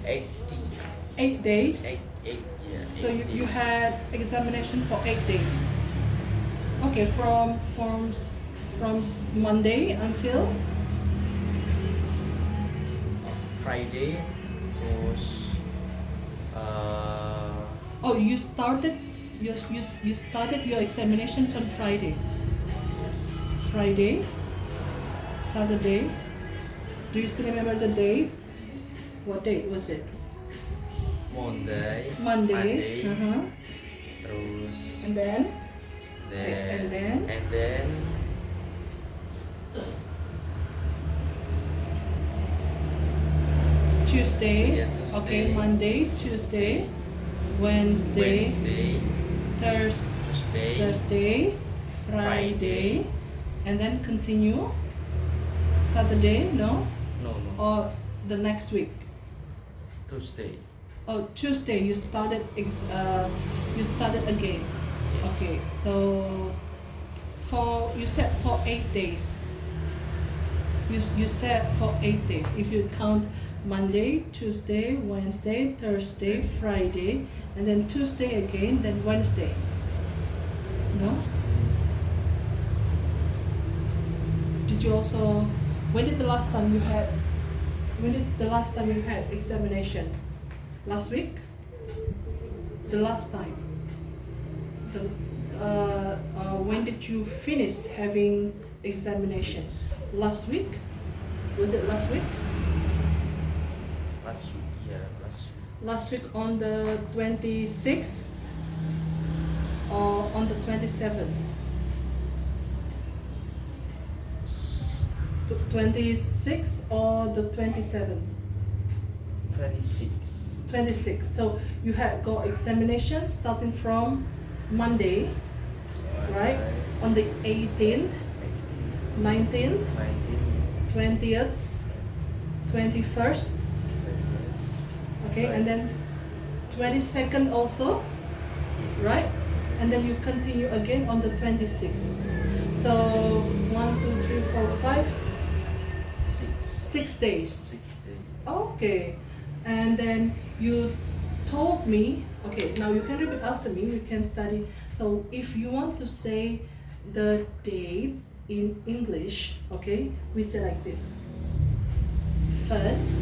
8 8 days. 8 yeah. So 8 you days. had examination for 8 days. Okay, from Monday until Friday was uh, oh you started your examinations on Friday. Friday, Saturday. Do you still remember the date? What date was it? Monday, Monday. terus And then then and then Tuesday. Yeah, Tuesday. Okay, Monday, Tuesday, Wednesday, Thursday, Thursday, Friday, and then continue Saturday, no? no, Or the next week? Tuesday. Oh, Tuesday you started again. Yes. Okay, so you said for 8 days. You said for 8 days. If you count Monday, Tuesday, Wednesday, Thursday, Friday, and then Tuesday again, then Wednesday. No? Did you also? When did the last time you had examination? Last week? The last time. When did you finish having examinations? Last week? Was it last week? Last week, yeah, last week. Last week on the 26th or on the 27th? 26th or the 27th? 26. 26. So you had got examinations starting from Monday, right? On the 18th, 19th, 20th, 21st, okay, and then 22nd also, right? And then you continue again on the 26th. So 1, 2, 3, 4, 5, 6 days. 6 days. Okay, and then you told me, okay, now you can repeat after me, you can study. So if you want to say the date in English, okay, we say like this. First,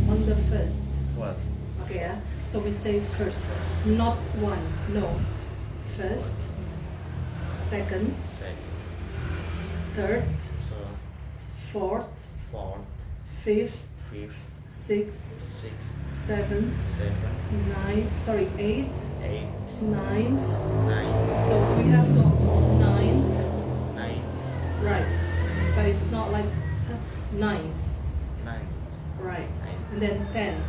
on the first. First. Okay, yeah? So we say first, not one, no. First, second, third, fourth, fifth, sixth, seventh, eighth, 9. So we have got 9, right? But it's not like 9, right? And then 10.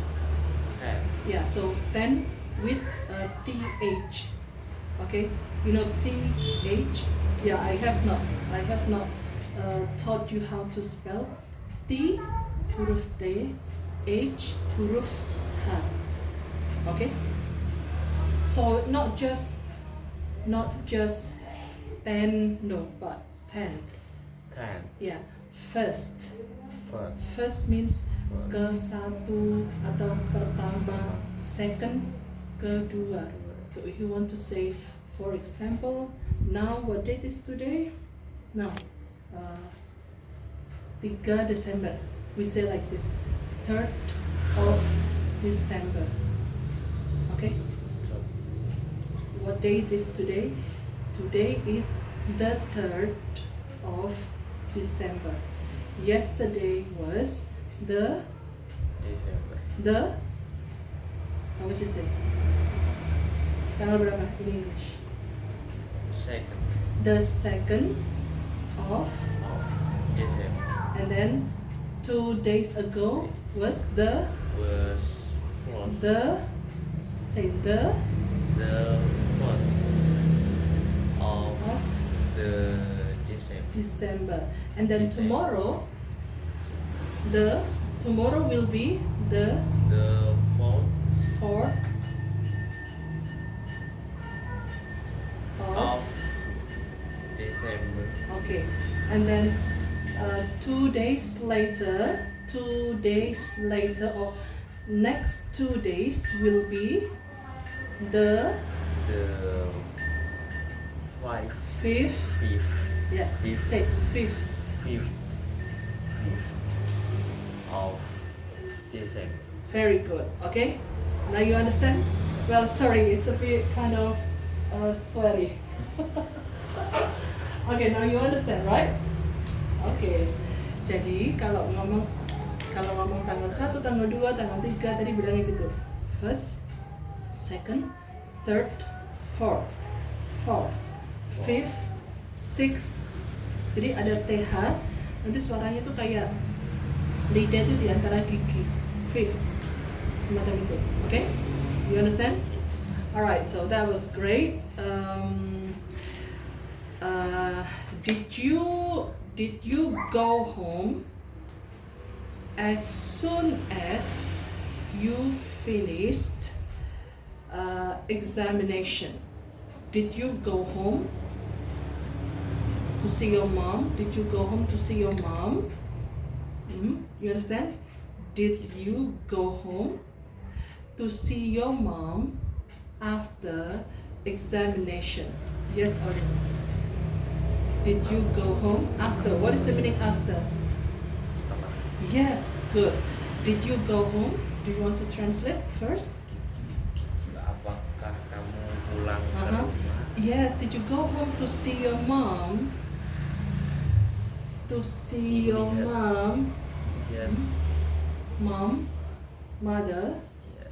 Yeah, so 10 with TH. Okay, you know TH. Yeah, I have not taught you how to spell T huruf T, H huruf H. Okay. So not just 10, no, but 10. Yeah, first. First means ke satu atau pertama, second kedua. So if you want to say, for example, now what date is today? Now, 3 December. We say like this, 3rd of December. Okay? What date is today? Today is the 3rd of December. Yesterday was the how would you say? Tanggal berapa in English? The 2nd of December. And then 2 days ago was the say the of the December. And then tomorrow will be the 4th of December. okay. And then 2 days later or next 2 days will be the The five, fifth. fifth, Yeah, Fifth. say fifth. fifth, fifth of December. Very good. Okay, now you understand. Well, sorry, it's a bit kind of sweaty. Okay, now you understand, right? Okay. Jadi kalau ngomong tanggal 1, tanggal 2, tanggal 3 tadi bilangnya gitu. First, second, third, fourth, fifth, sixth. Jadi ada TH, nanti suaranya tuh kayak lidah tuh di antara gigi. Fifth, semacam itu. Okay? You understand? Alright, so that was great. Did you go home as soon as you finished examination? Did you go home to see your mom? Did you go home to see your mom? You understand? Did you go home to see your mom after examination? Yes or no? Did you go home after? What is the meaning after? Setelah. Yes, good. Did you go home? Do you want to translate first? Apakah kamu pulang ke Uh-huh. rumah? Yes, did you go home to see your mom? To see your mom? Lihat, Mom? Mother? ya,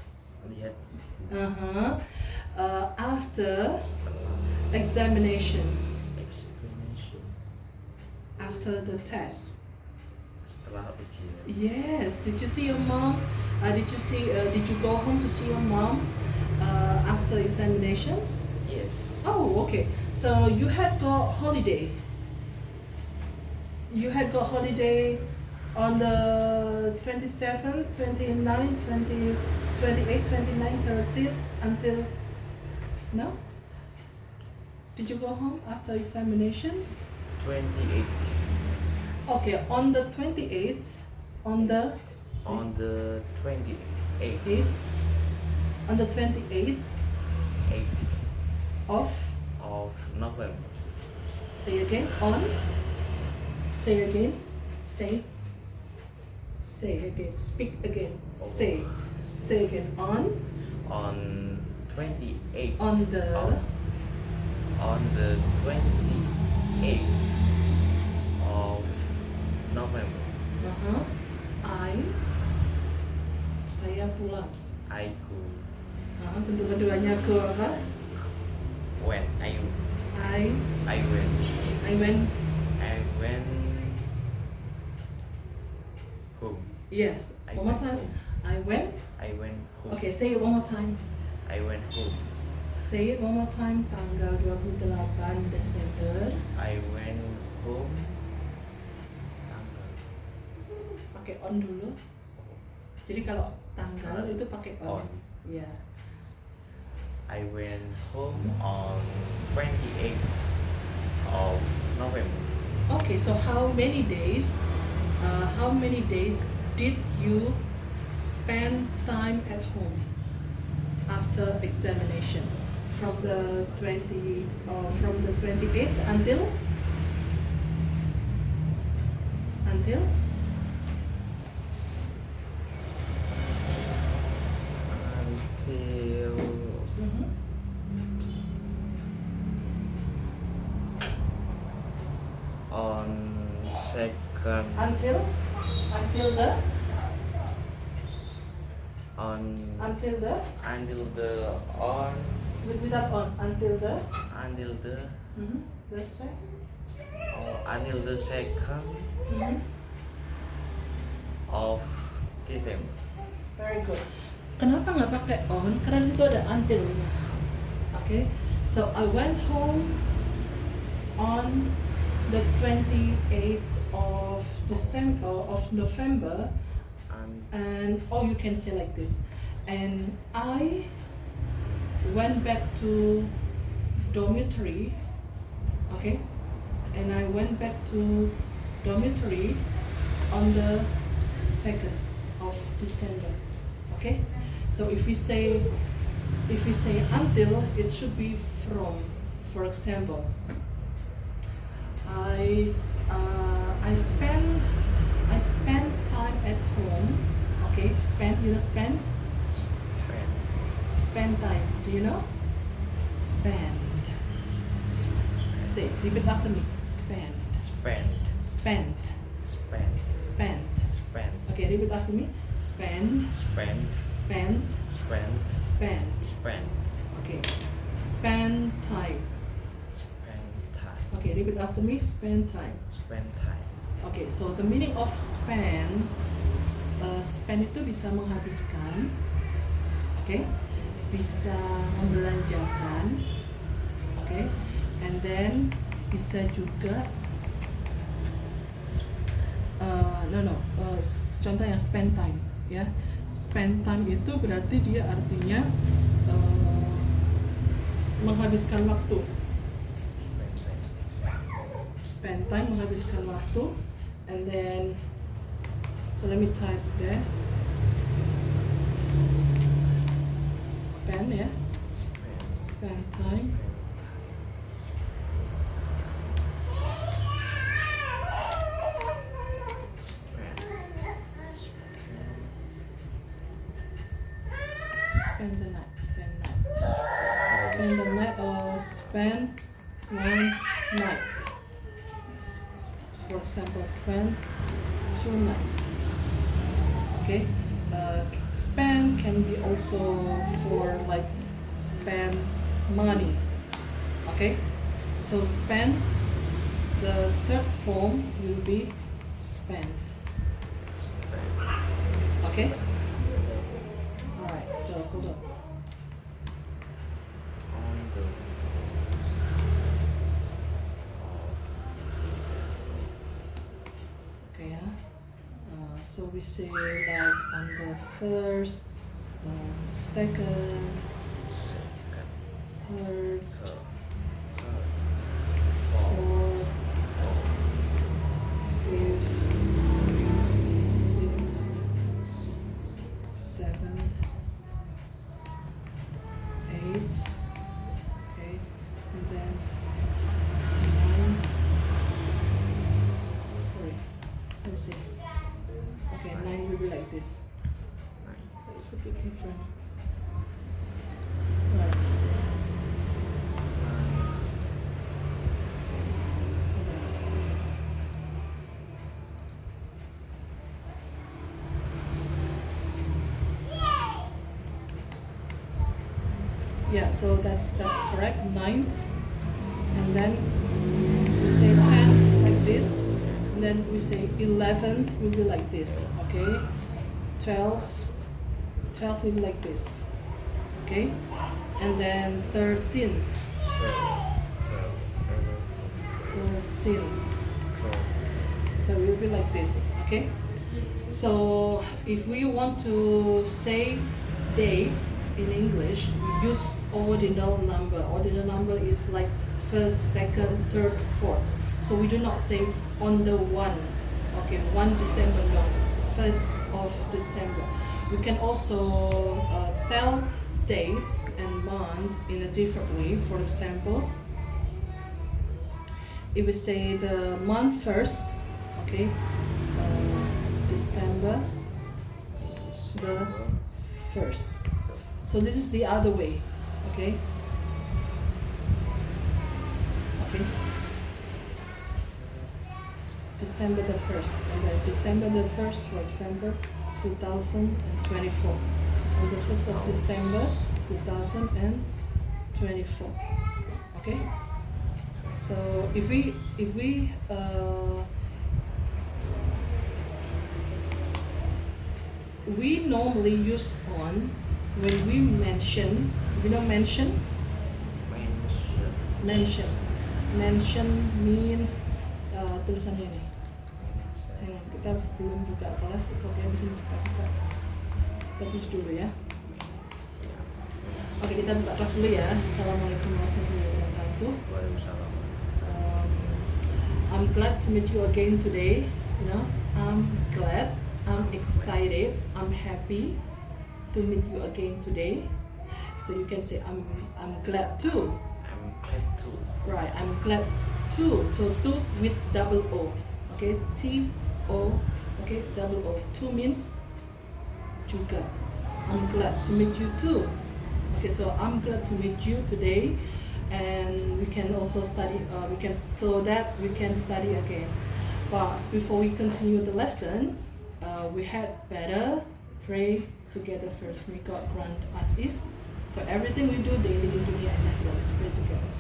lihat ibu Uh-huh. After setelah examinations, explanation, after the test. setelah ujian. Yes. Did you see your mom? Did you go home to see your mom after examinations? Yes. Oh, okay. So you had got holiday. You had got holiday on the 27th, 29th, 20, 28th, 29th, 30th until no? Did you go home after examinations? 28 Okay, on the 28th, on the on the 28th 8th, on the 28th 8th of, of November. say again, on, say again, say again, speak again, say again, On 28th on the, on the 28th of November, uh-huh, saya pulang. I go Bentuk keduanya go apa? when I I went home. yes, one more time. I went. I went home. Okay, say it one more time. I went home. Say it one more time. Tanggal 28 Desember. I went home. Pakai on dulu. Jadi kalau tanggal itu pakai on. On. Yeah. I went home on 28th of November. Okay, so how many days? How many days did you spend time at home after examination? From the 28th until Until Mhm. on second until the on until the until the on without on until the the second. until the second of December. Very good. Kenapa nggak pakai on? Karena itu ada until-nya. Okay. So I went home on the 28th of November, and you can say like this. And I went back to dormitory. Okay. And I went back to dormitory on the 2nd of December. Okay, so if we say until, it should be from. For example, I spend time at home. Okay, spend, you know, spend time. Do you know? Spend. Say, repeat after me. Spend. Spend. Spent. Spend. Spent. Spend. Okay, repeat after me. Spend. Spend. Spent. Spend. Spent. Spend. Okay. Spend time. Spend time. Okay, repeat after me. Spend time. Spend time. Okay, so the meaning of spend, spend itu bisa menghabiskan, okay, bisa membelanjakan, okay, and then bisa juga, contohnya spend time, ya, spend time itu berarti dia artinya menghabiskan waktu. Spend time, menghabiskan waktu, and then so let me type there. Spend, ya, spend time. Spend the night, spend the night, or spend one night. For example, spend 2 nights. Okay, spend can be also for like spend money. Okay, so spend, the third form will be spent. Okay. Alright, so hold on. On the Okay, yeah. So we say like on the first, second, third, fourth, fifth, sixth, seventh, eighth, okay, and then ninth. Sorry, let me see. Okay, 9 will be like this. It's a bit different. Right. Yeah, so that's correct. 9th, and then we say 10th like this, and then we say 11th will be like this. Okay, 12th will be like this. Okay, and then 13th. So it will be like this. Okay, so if we want to say dates in English, we use ordinal number. Ordinal number is like first, second, third, fourth. So we do not say on the 1. Okay, 1 December, no, 1st of December. We can also tell dates and months in a different way. For example, if we say the month first, okay, December the 1st. So this is the other way, okay? Okay. December the 1st, and then December the 1st, for example, 2024. On the 1st of December, 2024. Okay? So if we normally use on when we mention, you know, mention means tulisannya ini. Hang on, kita belum buka kelas, it's okay, habis ini kita tulis dulu ya. Oke, kita buka kelas dulu ya. Assalamualaikum warahmatullahi wabarakatuh. I'm glad to meet you again today. You know, I'm glad, I'm excited, I'm happy. to meet you again today. So you can say I'm glad too. I'm glad to. Right, I'm glad too. So to with double O. Okay, T-O, okay, double O. To means juga. I'm glad to meet you too. Okay, so I'm glad to meet you today, and we can also study. So that we can study again. But before we continue the lesson, we had better pray together first. May God grant us ease for everything we do daily in dunya and akhirah. Let's pray together.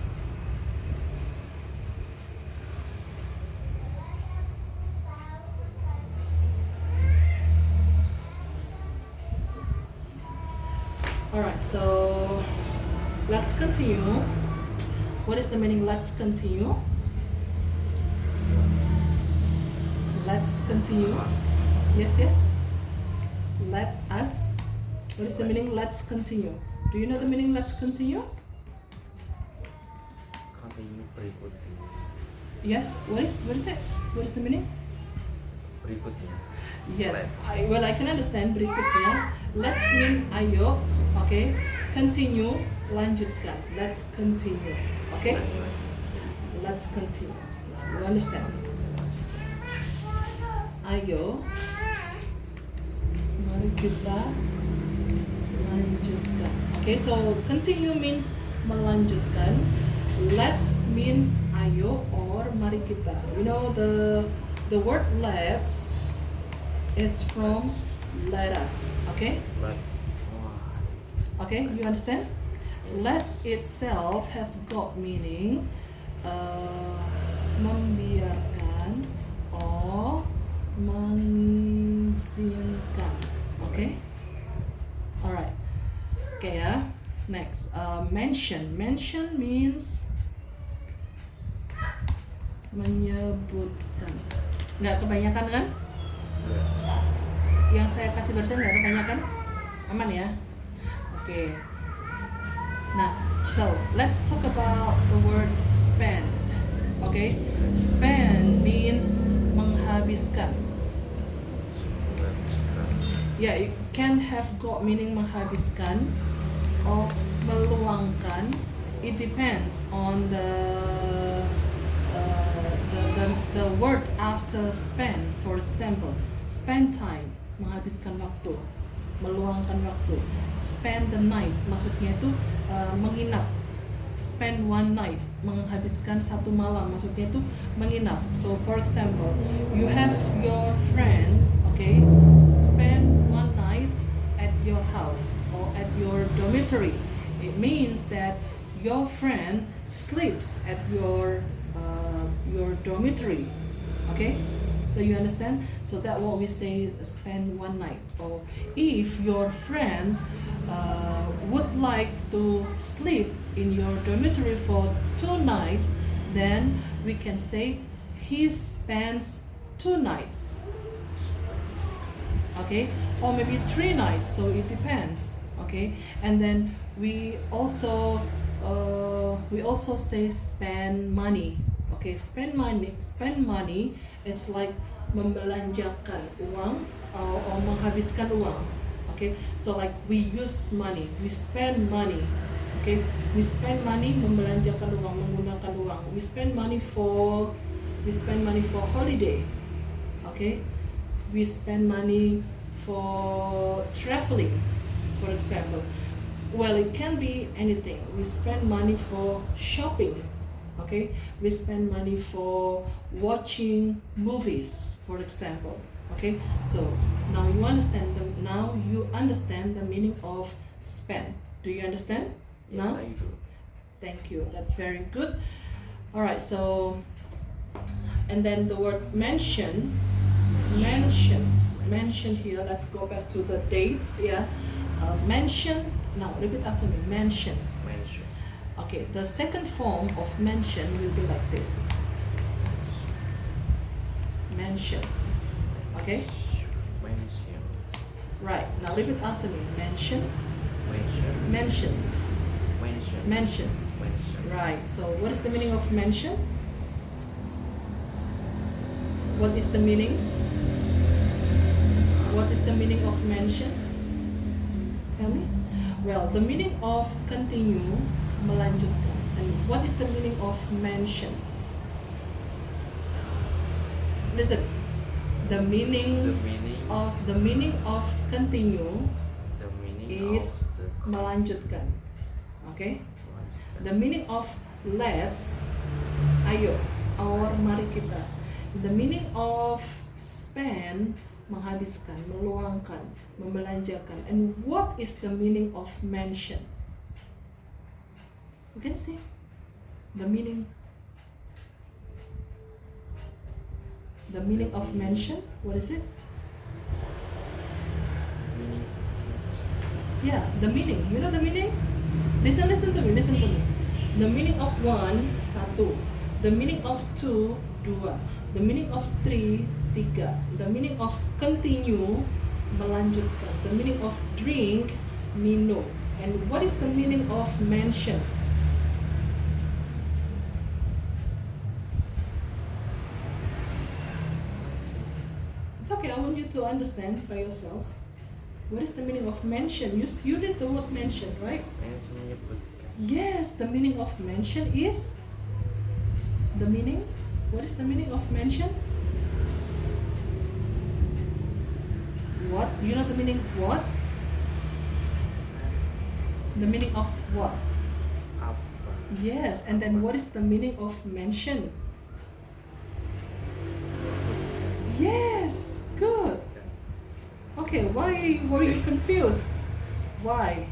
Alright, so let's continue. What is the meaning let's continue? Let's continue. Yes. Let us. What is the meaning let's continue? Do you know the meaning let's continue? Continue berikutnya. Yes. What is it? What is the meaning? Berikutnya. Yes. Let's. I can understand berikutnya. Let's mean ayo. Okay. Continue. Lanjutkan. Let's continue. Okay. Let's continue. You understand? Ayo, mari kita lanjutkan. Okay, so continue means melanjutkan. Let's means ayo or mari kita. You know the word let's is from let us. Okay? Like. Okay, you understand? Let itself has got meaning membiarkan or mengizinkan. Okay? Alright. Okay ya. Next, mention. Mention means menyebutkan. Nggak kebanyakan kan? Yang saya kasih barusan nggak kebanyakan? Aman ya? Okay. Nah, so let's talk about the word spend. Okay? Spend means menghabiskan. Yeah, it can have got meaning menghabiskan or meluangkan. It depends on the word after spend. For example, spend time, menghabiskan waktu, meluangkan waktu. Spend the night, maksudnya itu menginap. Spend one night, menghabiskan satu malam, maksudnya itu menginap. So for example, you have your friend, okay, spend one night at your house or at your dormitory. It means that your friend sleeps at your dormitory. Okay, so you understand? So that's what we say, spend one night. Or if your friend would like to sleep in your dormitory for 2 nights, then we can say he spends 2 nights. Okay, or maybe 3 nights, so it depends. Okay, and then we also say spend money. Okay, spend money is like membelanjakan uang or menghabiskan uang. Okay, so like we use money, we spend money. Okay, we spend money membelanjakan uang, menggunakan uang. We spend money for holiday. Okay, we spend money for traveling, for example. Well, it can be anything. We spend money for shopping. Okay, we spend money for watching movies, for example. Okay, so now you understand the meaning of spend. Do you understand? Yes, Now? I do. Thank you. That's very good. All right. So, and then the word mention here. Let's go back to the dates. Yeah, mention. Now repeat after me. Mention. Mention. Okay. The second form of mention will be like this. Mentioned. Okay. Mention. Right. Now repeat after me. Mention. Mention. Mentioned. Mention. Mentioned. Mention. Right. So what is the meaning of mention? What is the meaning? What is the meaning of mention? Tell me. Well, the meaning of continue, melanjutkan. And what is the meaning of mention? Listen. The The meaning meaning of continue the meaning is of the melanjutkan. Okay? melanjutkan. The meaning of let's, ayo, or mari kita. The meaning of spend, menghabiskan, meluangkan, membelanjakan. And what is the meaning of mention? You can see the meaning. The meaning of mention, what is it? Meaning Yeah, the meaning. You know the meaning? Listen to me. The meaning of one, satu. The meaning of two, dua. The meaning of three, tiga. The meaning of continue, melanjutkan. The meaning of drink, minum. And what is the meaning of mention? It's okay, I want you to understand by yourself. What is the meaning of mention? You read the word mention, right? menyebutkan. Yes, the meaning of mention is the meaning. What is the meaning of mention? What? You know the meaning of what? The meaning of what? Apa? Yes, and then what is the meaning of mention? Yes, good. Okay, why were you confused? Why?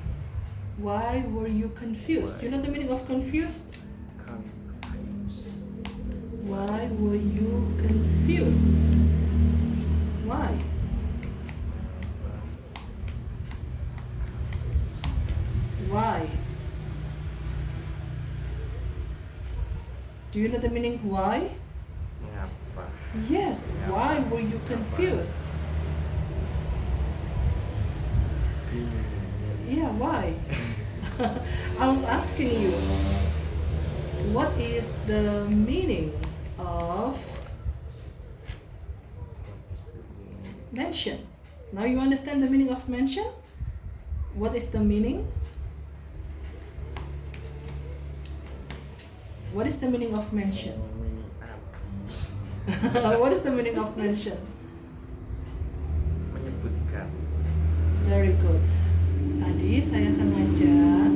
Why were you confused? You know the meaning of confused? Confused. Why were you confused? Why? Why? Do you know the meaning why? Mengapa? Yes, why were you confused? Bingung. Yeah, why? I was asking you, what is the meaning of mention? Now you understand the meaning of mention? What is the meaning? What is the meaning of mention? Meaning apa? What is the meaning of mention? Menyebutkan. Very good. Tadi saya sengaja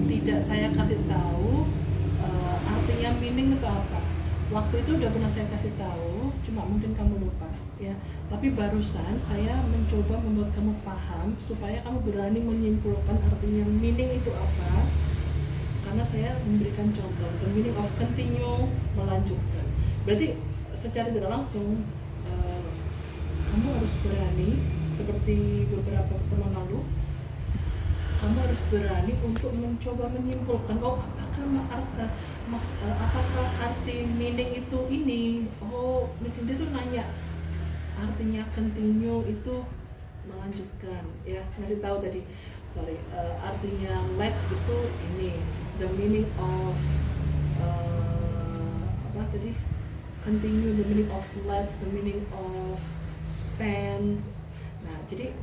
tidak saya kasih tahu artinya meaning itu apa. Waktu itu udah pernah saya kasih tahu, cuma mungkin kamu lupa ya. Tapi barusan saya mencoba membuat kamu paham supaya kamu berani menyimpulkan artinya meaning itu apa. Karena saya memberikan contoh, the meaning of continue, melanjutkan. Berarti secara tidak langsung kamu harus berani, seperti beberapa pertemuan lalu, kamu harus berani untuk mencoba menyimpulkan, oh apakah arti meaning itu ini? Oh, misalnya dia tuh nanya artinya continue itu melanjutkan, ya ngasih tahu tadi, artinya let's itu ini, the meaning of continue, the meaning of let's, the meaning of spend. Nah, jadi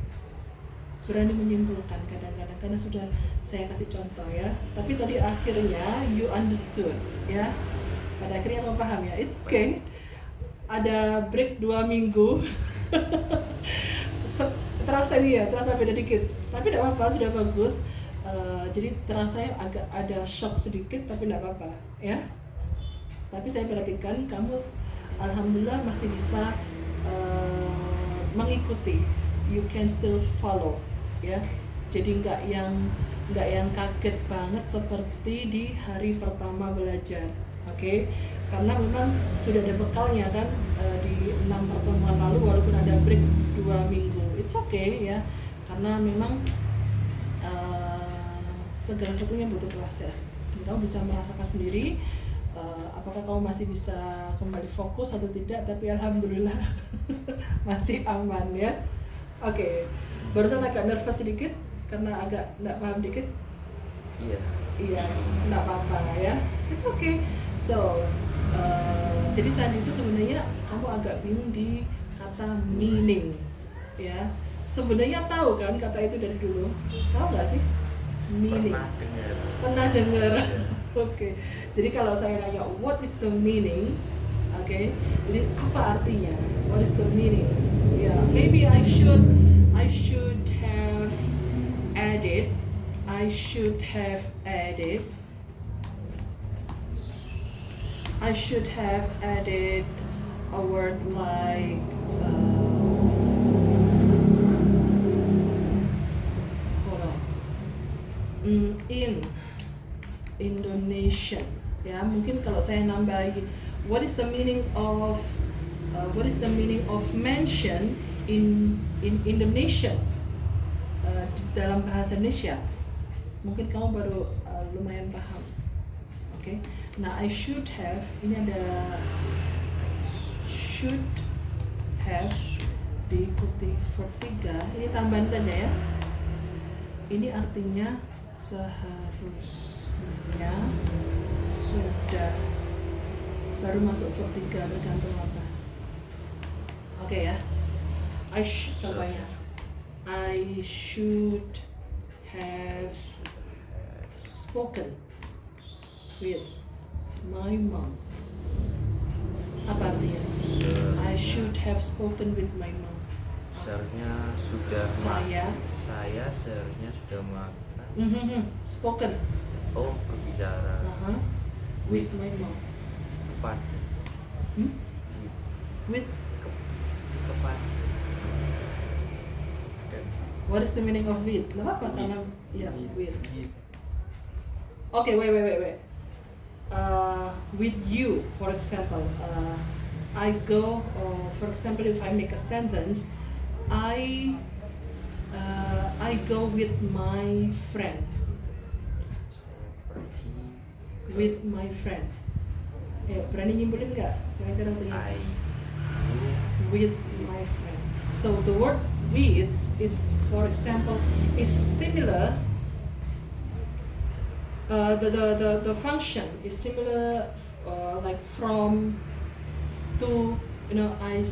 berani menyimpulkan kadang-kadang karena sudah saya kasih contoh ya. Tapi tadi akhirnya you understood ya. Pada akhirnya kamu paham ya. It's okay. Ada break 2 minggu. Terasa beda dikit. Tapi tidak apa-apa, sudah bagus. Jadi terasa agak ada shock sedikit, tapi tidak apa-apa ya. Tapi saya perhatikan kamu alhamdulillah masih bisa mengikuti. You can still follow ya. Jadi nggak yang kaget banget seperti di hari pertama belajar. Oke? Karena memang sudah ada bekalnya kan di 6 pertemuan lalu, walaupun ada break 2 minggu. It's okay ya. Karena memang segala sesuatunya butuh proses. Dan kamu bisa merasakan sendiri apakah kamu masih bisa kembali fokus atau tidak, tapi alhamdulillah masih aman ya. Oke. Barusan agak nervous sedikit karena agak nggak paham dikit. Iya, nggak apa-apa ya. It's okay. So, jadi tadi itu sebenarnya kamu agak bingung di kata meaning, ya. sebenarnya tahu kan kata itu dari dulu? Tahu nggak sih? Meaning. Pernah dengar. Pernah dengar. Iya. Oke. Jadi kalau saya nanya what is the meaning? Oke. Jadi apa artinya? What is the meaning? Yeah, maybe I should have added. I should have added a word like hold on. In Indonesian, ya mungkin kalau saya nambahi what is the meaning of mention in Indonesian, dalam bahasa Indonesia, mungkin kamu baru lumayan paham. Oke. Nah, I should have, ini ada should have diikuti verb 3, ini tambahan saja ya. Ini artinya seharusnya, sudah, baru masuk verb 3, bergantung apa. Oke ya. Contohnya I should have spoken with my mom. Apa artinya? I should have spoken with my mom. Seharusnya sudah Saya seharusnya sudah melakukan spoken. Oh, berbicara With my mom. kepada With kepada. what is the meaning of with? Nggak apa karena ya with. Okay, wait. With you, for example, I go. For example, if I make a sentence, I go with my friend. Saya pergi With my friend. Berani nyimpulin nggak? Kira-kira artinya? I With my friend. So the word with is, for example, is similar. The function is similar, like from, to. I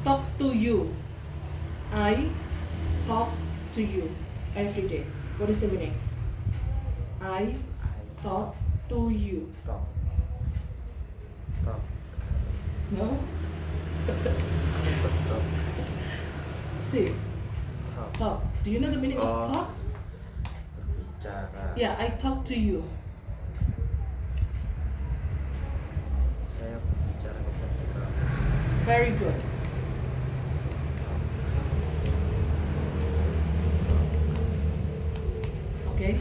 talk to you. I talk to you every day. What is the meaning? I talk to you. talk. No? Talk. See, talk. Do you know the meaning of Oh. talk? Berbicara. Yeah, I talk to you. Saya berbicara kepada kamu. Very good. Okay.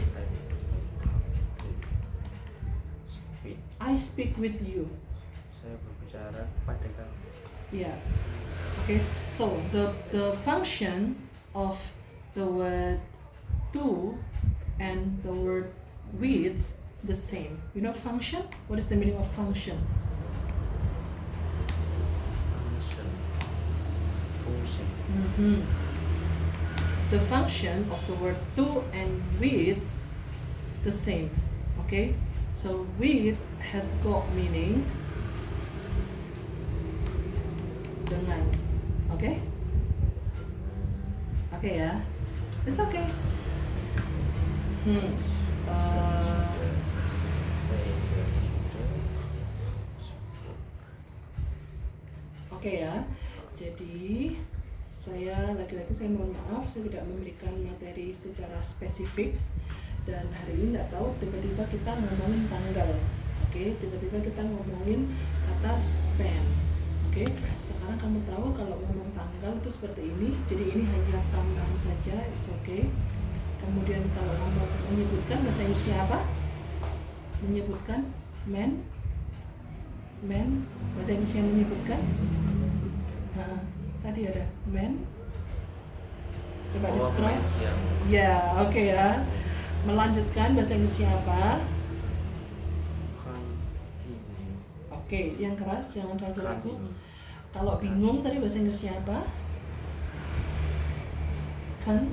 Speak. I speak with you. Saya berbicara kepada kamu. Yeah. Okay. So the function of the word to and the word with the same. You know function? What is the meaning of function? Function. The function of the word to and with the same. Okay. So with has got meaning dengan. Okay? Okay ya. It's okay. Oke ya. Jadi saya lagi-lagi saya mohon maaf saya tidak memberikan materi secara spesifik, dan hari ini nggak tahu tiba-tiba kita ngomongin tanggal. Oke, tiba-tiba kita ngomongin kata span. Oke, sekarang kamu tahu kalau ngomong tanggal itu seperti ini, jadi ini hanya tambahan saja, it's okay. Kemudian kalau ngomong menyebutkan bahasa Inggrisnya apa? Menyebutkan man, bahasa Inggrisnya menyebutkan. Nah, tadi ada man. Coba di scroll. Ya, oke ya. Melanjutkan bahasa Inggrisnya apa? Oke, yang keras jangan ragu-ragu. Kalau bingung tadi bahasa Inggrisnya apa? Con.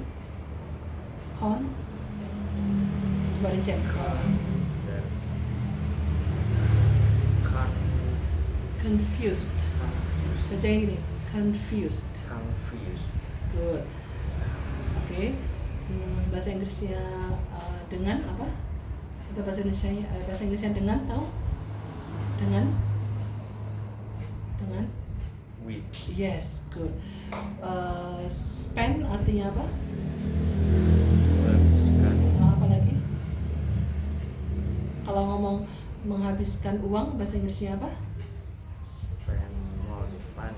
Coba dicek. Confused. Confused. Baca ini. Confused. Good. Oke. Bahasa Inggrisnya dengan apa? Atau bahasa Inggrisnya dengan tahu? Dengan? With. Yes, good. Spend artinya apa? Menghabiskan. Apa lagi? Kalau ngomong menghabiskan uang, bahasa Inggrisnya apa? Spend money. Spend.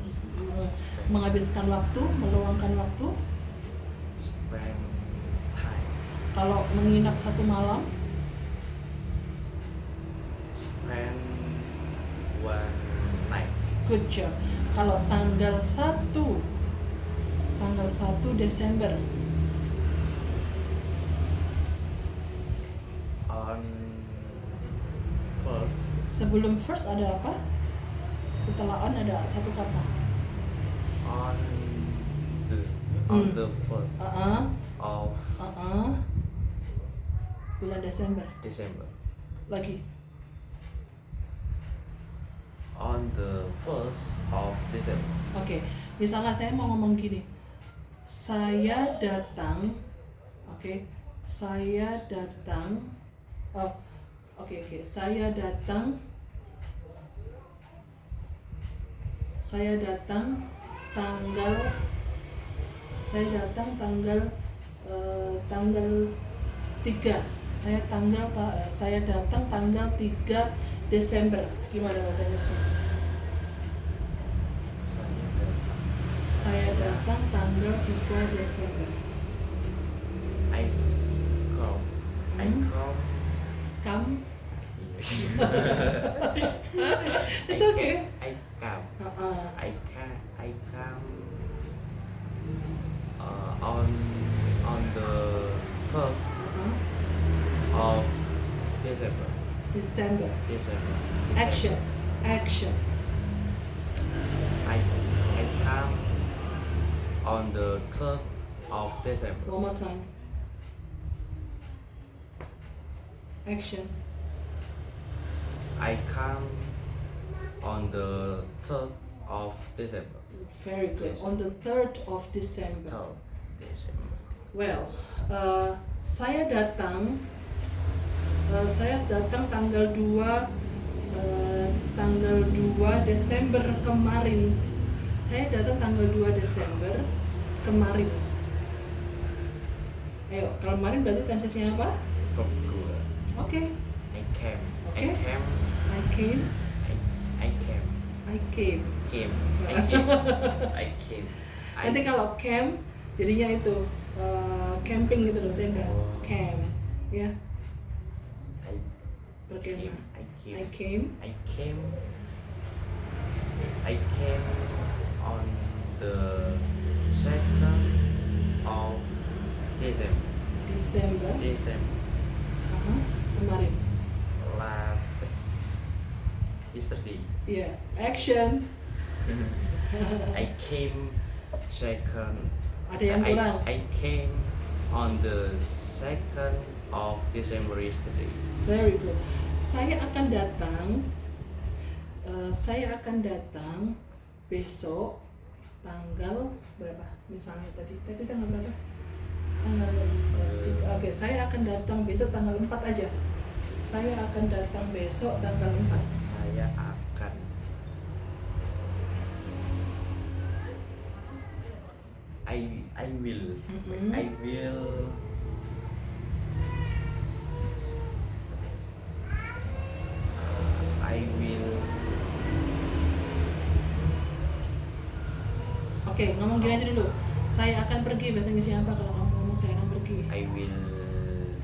Menghabiskan waktu, meluangkan waktu. Spend time. Kalau menginap satu malam, Spend one night. good job. Kalau tanggal 1 Desember, On first. sebelum first ada apa? Setelah on ada satu kata. On the first of Bulan Desember. December. Lagi. On the first of December. Oke, misalnya saya mau ngomong gini. Saya datang. Oke. Saya datang. Oke. Saya datang tanggal 3. Saya datang tanggal 3 Desember. Gimana bahasa Inggrisnya? Saya datang tanggal 3 Desember. I come. Come. It's I okay. I come. I come. On the first of December. December. Action. I come on the 3rd of December. One more time. Action. I come on the 3rd of December. Very good. On the 3rd of December. 3rd December. Well, saya datang tanggal 2 Desember kemarin. Saya datang tanggal 2 Desember kemarin. Ayo, kemarin berarti transitionnya apa? Kedua. Oke. I came. Okay. I came. Nanti kalau camp jadinya itu camping gitu loh, tenda. Camp, ya. Berkemah. I came on the 2nd of December. Kemarin. Yesterday. Yeah. Action. I came second. Ada yang kurang. I came on the 2nd of December yesterday. Very good. Saya akan datang besok tanggal berapa? Misalnya tadi tanggal berapa? Tanggal 3. Oke, saya akan datang besok tanggal 4 aja. Saya akan datang besok tanggal 4. Saya akan. I will. I will. Oke, ngomong gini aja dulu. Saya akan pergi, bahasa Inggrisnya apa kalau kamu ngomong saya akan pergi? I will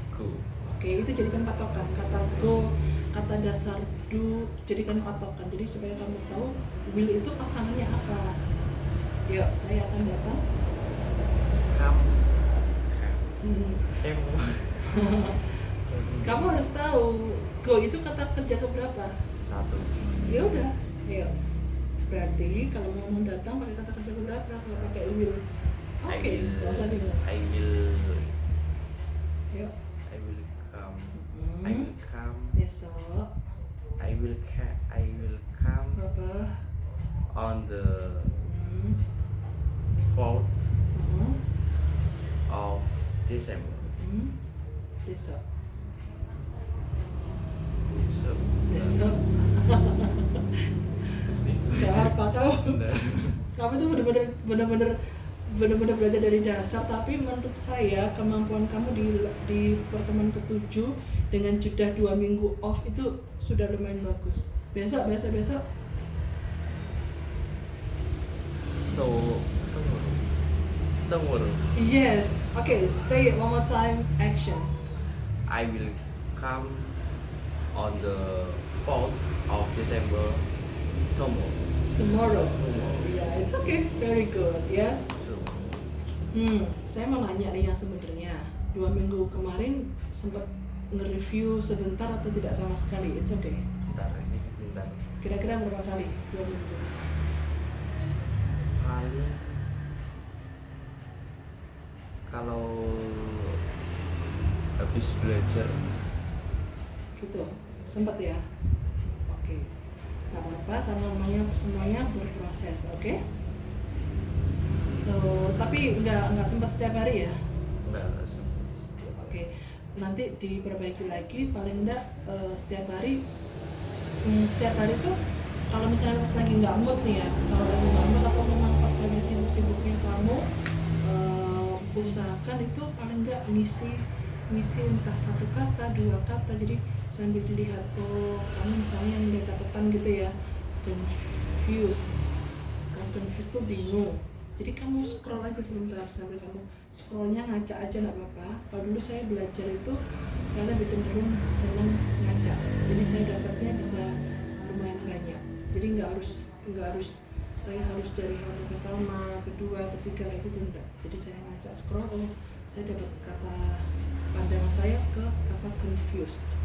go. Oke, itu jadikan patokan. Kata go, kata dasar do, jadikan patokan. Jadi supaya kamu tahu will itu pasangannya apa. Yuk, saya akan datang. Kamu harus tahu go itu kata kerja keberapa? 1. Ya udah, yuk. Berarti kalau mau datang pakai kata kerja keberapa? Kalau pakai will. Oke, nggak usah bingung. I will. Yuk. I will come. I will come. Besok. I will come Berapa? on the 4th Desember. Besok. Besok. Besok. Gak apa kamu tuh bener-bener belajar dari dasar, tapi menurut saya kemampuan kamu di pertemuan ke-7 dengan jeda 2 minggu off itu sudah lumayan bagus. Besok. So, tomorrow. Yes. Okay, say it one more time. Action. I will come on the 4th of December tomorrow. Yeah, it's okay. Very good. Ya. So, Saya mau nanya nih yang sebenarnya 2 minggu kemarin sempat nge-review sebentar atau tidak sama sekali? It's okay. bentar. Kira-kira berapa kali 2 minggu? Kali kalau habis belajar Gitu. Sempat ya? Oke. Nggak apa-apa karena namanya semuanya berproses, oke? So, tapi nggak sempat setiap hari ya? enggak sempet. Oke. Nanti diperbaiki lagi paling enggak setiap hari tuh kalau misalnya pas lagi nggak mood nih ya, kalau lagi nggak mood atau memang pas lagi sibuk-sibuknya kamu usahakan itu paling nggak ngisi entah 1 kata, 2 kata, jadi sambil dilihat kamu misalnya yang ada catatan gitu ya, confused tuh bingung, jadi kamu scroll aja sebentar sambil kamu scrollnya ngaca aja nggak apa-apa. Kalau dulu saya belajar itu saya lebih cenderung senang ngaca, jadi saya dapatnya bisa lumayan banyak, jadi nggak harus saya harus dari halaman pertama, kedua, ketiga kayak gitu, enggak. Jadi saya ngaca scroll, saya dapat kata pandangan saya ke kata confused.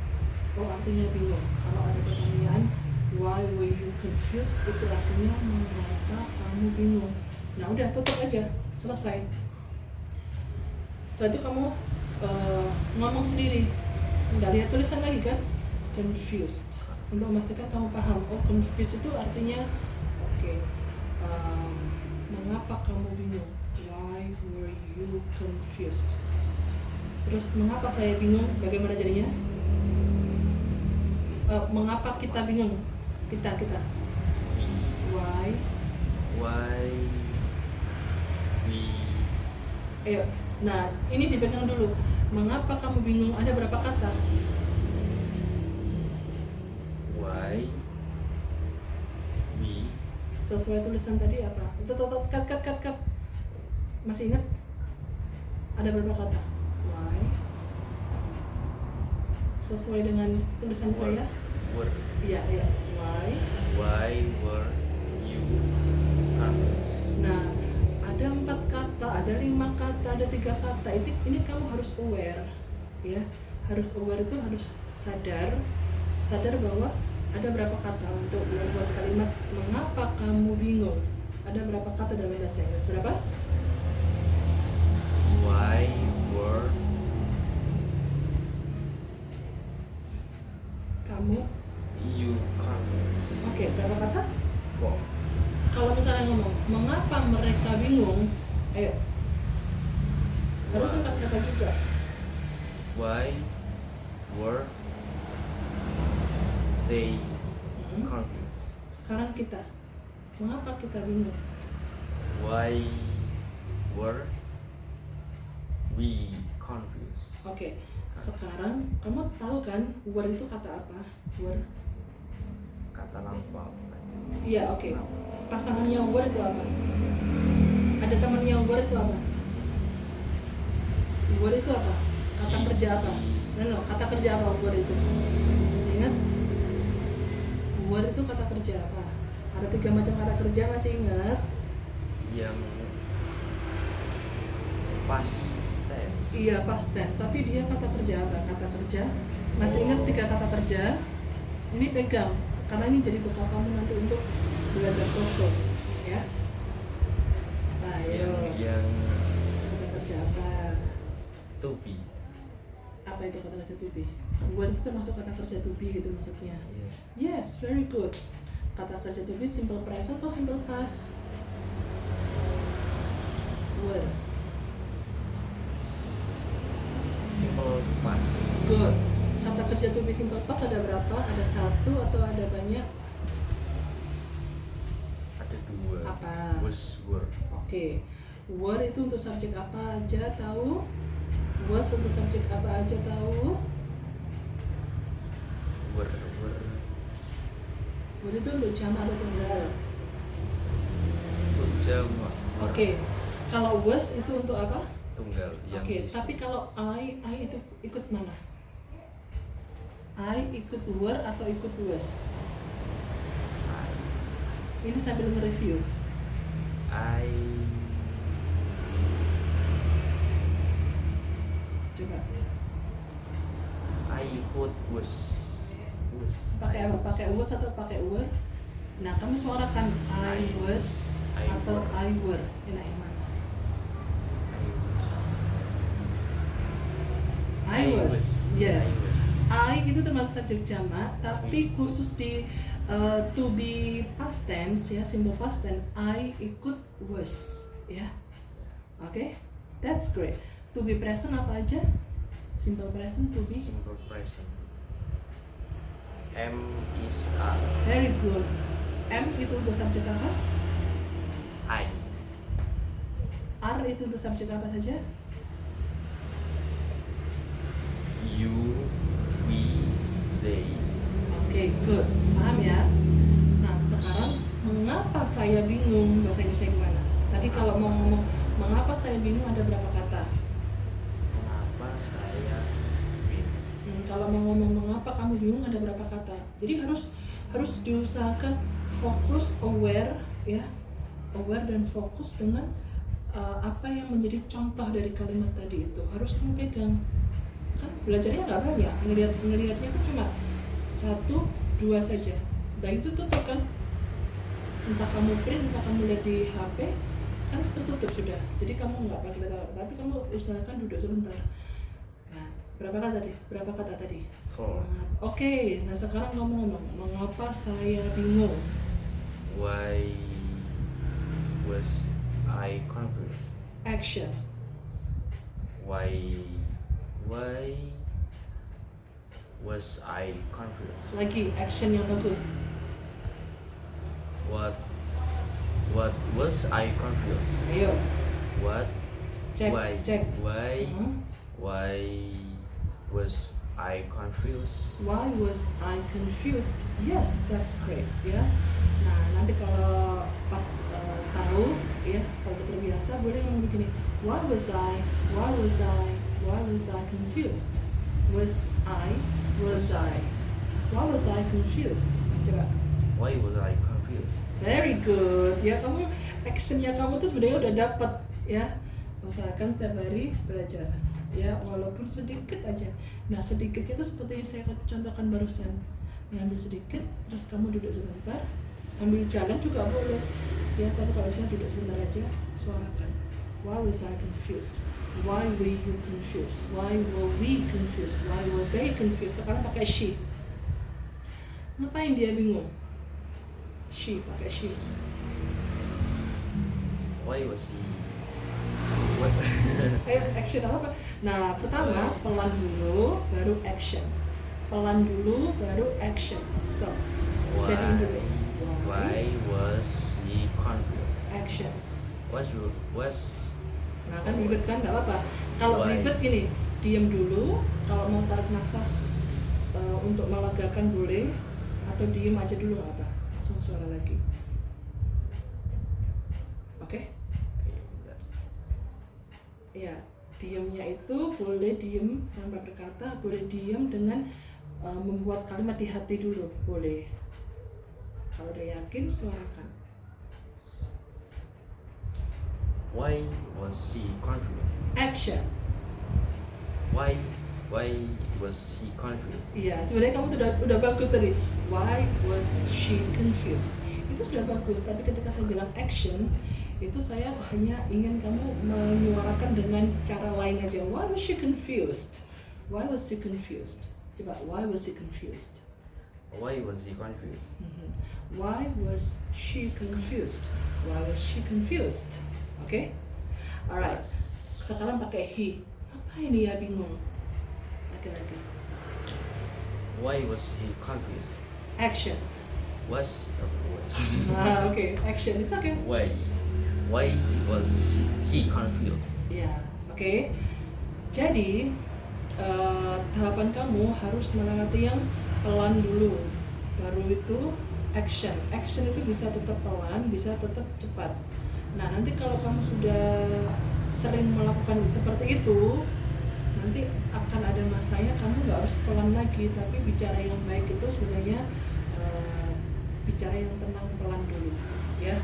Artinya bingung. Kalau ada pertanyaan why were you confused, itu artinya mengapa kamu bingung. Nah udah, tutup aja, selesai. Setelah itu kamu ngomong sendiri, nggak lihat tulisan lagi kan, confused, untuk memastikan kamu paham. Confused itu artinya mengapa kamu bingung, why were you confused. Terus mengapa saya bingung, bagaimana jadinya? Mengapa kita bingung, kita why we ayo, nah ini dipegang dulu. Mengapa kamu bingung, ada berapa kata? why we Sesuai tulisan tadi apa? Itu cut. Masih ingat? Ada berapa kata? Why? Sesuai dengan tulisan saya? Iya. Why were you confused? Nah, ada 4 kata, ada 5 kata, ada 3 kata. Ini kamu harus aware, ya. Harus aware itu harus sadar bahwa ada berapa kata untuk membuat kalimat mengapa kamu bingung. Ada berapa kata dalam bahasa Inggris? Berapa? Why were Kamu? you confused? Oke, berapa kata? 4. Kalau misalnya ngomong mengapa mereka bingung, ayo. Harus 4 kata juga. Why were they confused? Sekarang kita, mengapa kita bingung? Why were we confused? Oke, sekarang kamu tahu kan were itu kata apa? Were? Kata lampau. Iya, oke. Pasangannya were itu apa? Ada temannya were itu apa? Were itu apa? Kata kerja apa? No, kata kerja apa were itu? Masih ingat? Were itu kata kerja apa? Ada 3 macam kata kerja, masih ingat? Yang past tense. Iya, past tense, tapi dia kata kerja apa? Kata kerja. Masih ingat 3 kata kerja? Ini pegang, karena ini jadi bekal kamu nanti untuk belajar TOEFL, ya. Ayo. Yang Kata kerja apa? to be. Apa itu kata kerja to be? Were itu termasuk kata kerja to be gitu maksudnya. Yeah. Yes, very good. Kata kerja to be simple present atau simple past? Were. past. Good. Kata kerja to be simple past ada berapa? Ada satu atau ada banyak? Ada 2. Apa? Was, were. Oke. Were itu untuk subjek apa aja tahu? Was untuk subjek apa aja tahu? Were. Were itu untuk jamak atau tunggal? Untuk jamak. Oke. Kalau was itu untuk apa? Tunggal. Yang Oke, isi. tapi kalau I itu ikut mana? I ikut were atau ikut was? I. Ini sambil nge-review. I. Coba. I ikut was. Pakai apa? Pakai was atau pakai were? Nah, kamu suarakan I was I atau were. I were. Enak yang mana? I was. Yes. I was. I itu termasuk subjek jamak, tapi khusus di to be past tense ya, simple past tense, I ikut was ya. Oke, that's great. To be present apa aja? Simple present, to be. Simple present. M is are. Very good. M itu untuk subjek apa? I. R itu untuk subjek apa saja? You, we, they. Oke, good. Paham ya? Nah, sekarang mengapa saya bingung? Bahasa Inggrisnya gimana? Tadi kalau mau ngomong mengapa saya bingung ada berapa kata? Mengapa saya bingung? Kalau mau ngomong mengapa kamu bingung ada berapa kata? Jadi harus diusahakan fokus, aware ya, aware dan fokus dengan apa yang menjadi contoh dari kalimat tadi itu harus kamu pegang. Kan belajarnya nggak banyak, ngelihatnya kan cuma 1, 2 saja. Dan itu tutup kan, entah kamu print, entah kamu lihat di HP, kan tertutup sudah. Jadi kamu nggak pakai lihat apa, tapi kamu usahakan duduk sebentar. Nah, berapa kata tadi? Berapa kata tadi? 4. Oke, nah sekarang kamu ngomong, mengapa saya bingung? Why was I confused? Action. Why was I confused? Lagi, action yang bagus. What was I confused? Ayo, What? cek, Why? cek. Why? Uh-huh. Why was I confused? Why was I confused? Yes, that's great ya. Nah, nanti kalau pas tahu ya, kalau udah terbiasa boleh ngomong begini. Why was I confused? Why was I confused? Coba. Why was I confused? Very good. Ya, kamu actionnya kamu tuh sebenarnya udah dapat ya. Usahakan setiap hari belajar. Ya, walaupun sedikit aja. Nah, sedikitnya itu seperti yang saya contohkan barusan. Ngambil sedikit, terus kamu duduk sebentar, sambil jalan juga boleh. Ya, tapi kalau bisa duduk sebentar aja, suarakan. Why was I confused? Why were you confused? Why were we confused? Why were they confused? Sekarang pakai she. Ngapain dia bingung? She, pakai she. Why was he? What? Ayo, action apa? Nah, pertama pelan dulu, baru action. Pelan dulu, baru action. So, jadiin dulu. Why was he confused? Action. Was Nah, kan ribet kan? Nggak apa-apa. Kalau Why? ribet gini, diam dulu. Kalau mau tarik nafas untuk melegakan boleh, atau diem aja dulu nggak apa. Langsung suara lagi. Oke? Ya, diamnya itu boleh diem tanpa berkata, boleh diem dengan membuat kalimat di hati dulu, boleh. Kalau udah yakin, suarakan. Why was he confused? Action. Why was he confused? Iya, sebenarnya kamu udah bagus tadi. Why was she confused? Itu sudah bagus, tapi ketika saya bilang action, itu saya hanya ingin kamu menyuarakan dengan cara lain aja. Why was she confused? Why was she confused? Coba, why was he confused? Why was he confused? Why was she confused? Why was she confused? Oke? Alright. Sekarang pakai he. Apa ini ya bingung? laki-laki. Why was he confused? Action. Was Okay, action. It's okay. Why was he confused? Ya, oke. Jadi tahapan kamu harus melewati yang pelan dulu, baru itu action. Action itu bisa tetap pelan, bisa tetap cepat. Nah, nanti kalau kamu sudah sering melakukan seperti itu, nanti akan ada masanya kamu nggak harus pelan lagi, tapi bicara yang baik itu sebenarnya bicara yang tenang pelan dulu, ya.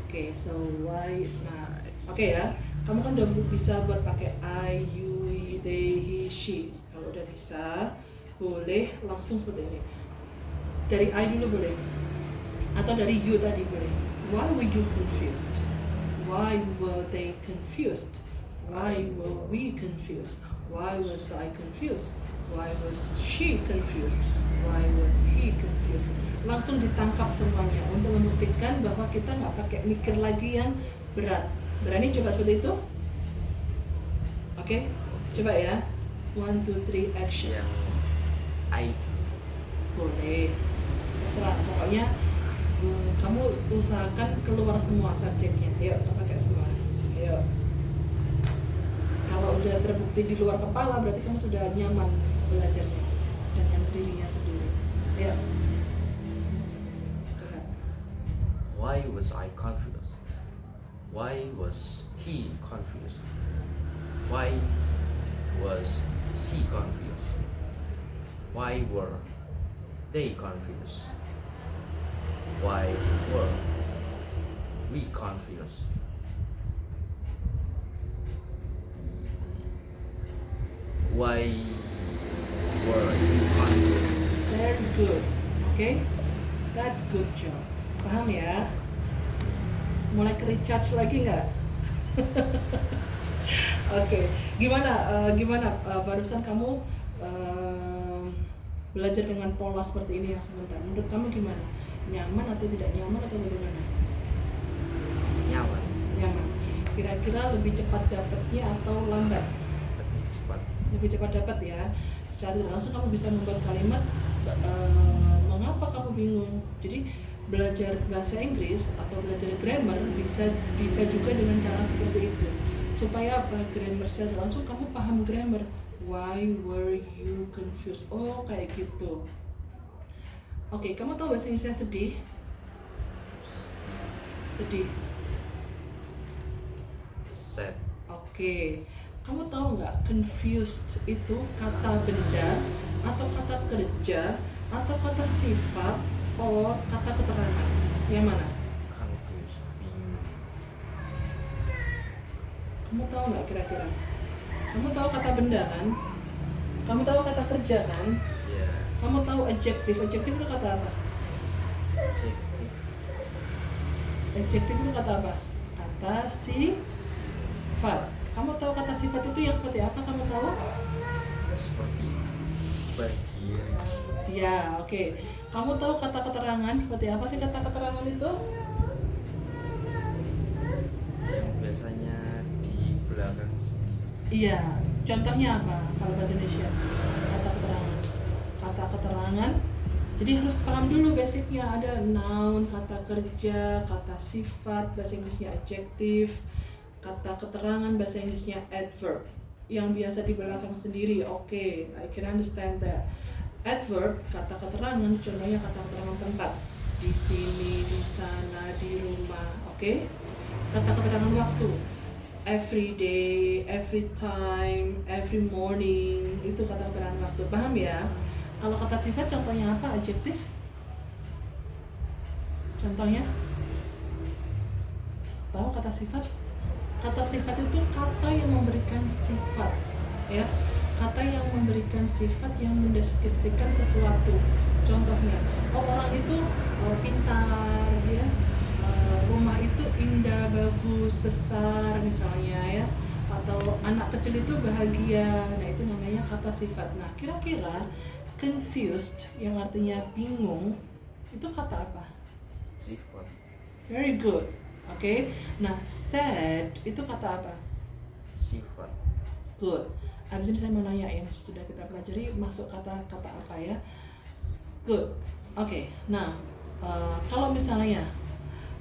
Oke, so why? Nah, oke ya. Kamu kan udah bisa buat pakai I, you, they, he, she. Kalau udah bisa, boleh langsung seperti ini. Dari I dulu boleh, atau dari you tadi boleh. Why were you confused? Why were they confused? Why were we confused? Why was I confused? Why was she confused? Why was he confused? Langsung ditangkap semuanya untuk membuktikan bahwa kita nggak pakai mikir lagi yang berat. Berani coba seperti itu? Oke, coba ya. 1, 2, 3, action. Yang I Boleh, terserah. Pokoknya kamu usahakan keluar semua subjeknya. Ayo, kita pakai semua. Ayo. Kalau udah terbukti di luar kepala, berarti kamu sudah nyaman belajarnya dengan dirinya sendiri. Ayo. Coba. Why was I confused? Why was he confused? Why was she confused? Why were they confused? Why were we confused? Why were you confused? Very good. Okay? That's good job. Paham ya? Mulai ke recharge lagi nggak? Oke. Gimana barusan kamu belajar dengan pola seperti ini yang sebentar? Menurut kamu gimana? Nyaman atau tidak nyaman atau bagaimana? Nyaman, Nyaman. Kira-kira lebih cepat dapatnya atau lambat? lebih cepat. Lebih cepat dapat ya. Secara tidak langsung kamu bisa membuat kalimat mengapa kamu bingung. Jadi belajar bahasa Inggris atau belajar grammar bisa juga dengan cara seperti itu. Supaya apa? Grammar secara langsung kamu paham grammar. Why were you confused? Oh, kayak gitu. Oke, kamu tahu bahasa Inggrisnya sedih? Sedih. Sad. Oke. Kamu tahu nggak confused itu kata benda atau kata kerja atau kata sifat atau kata keterangan? Yang mana? Confused. Bingung. Kamu tahu nggak kira-kira? Kamu tahu kata benda kan? Kamu tahu kata kerja kan? Ya. Kamu tahu adjective? Adjective itu kata apa? Adjective. Adjective itu kata apa? Kata sifat. Kamu tahu kata sifat itu yang seperti apa? Kamu tahu? Seperti bagian. Ya, oke. Kamu tahu kata keterangan seperti apa sih kata keterangan itu? Yang biasanya di belakang. Iya. Contohnya apa kalau bahasa Indonesia? Kata keterangan. Kata keterangan. Jadi harus paham dulu basicnya. Ada noun, kata kerja, kata sifat, bahasa Inggrisnya adjective, kata keterangan, bahasa Inggrisnya adverb. Yang biasa di belakang sendiri. Oke, I can understand that. Adverb, kata keterangan, contohnya kata keterangan tempat. Di sini, di sana, di rumah. Oke? Kata keterangan waktu. Every day, every time, every morning. Itu kata keterangan waktu. Paham ya? Kalau kata sifat contohnya apa? Adjektif? Contohnya? Tahu kata sifat? Kata sifat itu kata yang memberikan sifat, ya. Kata yang memberikan sifat yang mendeskripsikan sesuatu. Contohnya, orang itu pintar, ya. Rumah itu indah, bagus, besar, misalnya ya. Atau anak kecil itu bahagia. Nah, itu namanya kata sifat. Nah, kira-kira confused yang artinya bingung itu kata apa? Sifat. Very good. Oke. Nah, sad itu kata apa? Sifat. Good. Abis ini saya mau nanya yang sudah kita pelajari masuk kata-kata apa ya. Good. Oke. Nah, kalau misalnya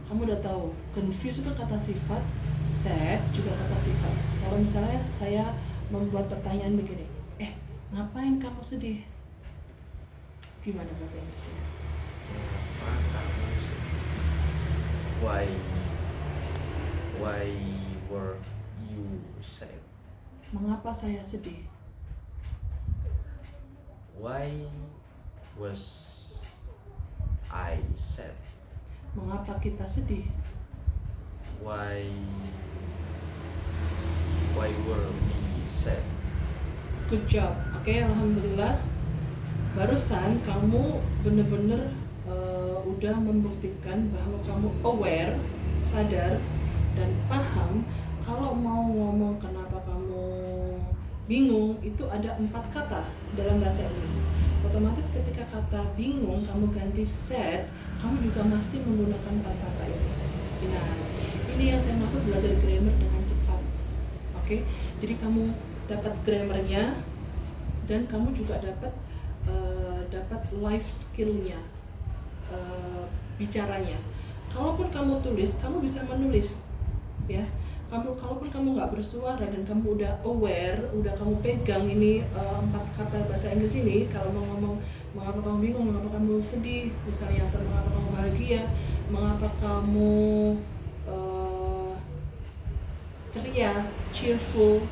kamu udah tahu confused itu kata sifat, sad juga kata sifat. Kalau misalnya saya membuat pertanyaan begini, ngapain kamu sedih? Gimana bahasa Inggrisnya? Mengapa kamu sedih? Why were you sad? Mengapa saya sedih? Why was I sad? Mengapa kita sedih? Why were we sad? Good job. Oke, alhamdulillah. Barusan kamu bener-bener udah membuktikan bahwa kamu aware, sadar, dan paham kalau mau ngomong kenapa kamu bingung itu ada 4 kata dalam bahasa Inggris. Otomatis ketika kata bingung kamu ganti sad, kamu juga masih menggunakan 4 kata ini. Nah, ini yang saya maksud belajar grammar dengan cepat. Oke, jadi kamu dapat grammarnya dan kamu juga dapat life skillnya, bicaranya. Kalaupun kamu tulis, kamu bisa menulis, ya. Kalaupun kamu nggak bersuara dan kamu udah aware, udah kamu pegang ini 4 kata bahasa Inggris ini, kalau mau ngomong mengapa kamu bingung, mengapa kamu sedih, misalnya, atau mengapa kamu bahagia, mengapa kamu ceria, cheerful,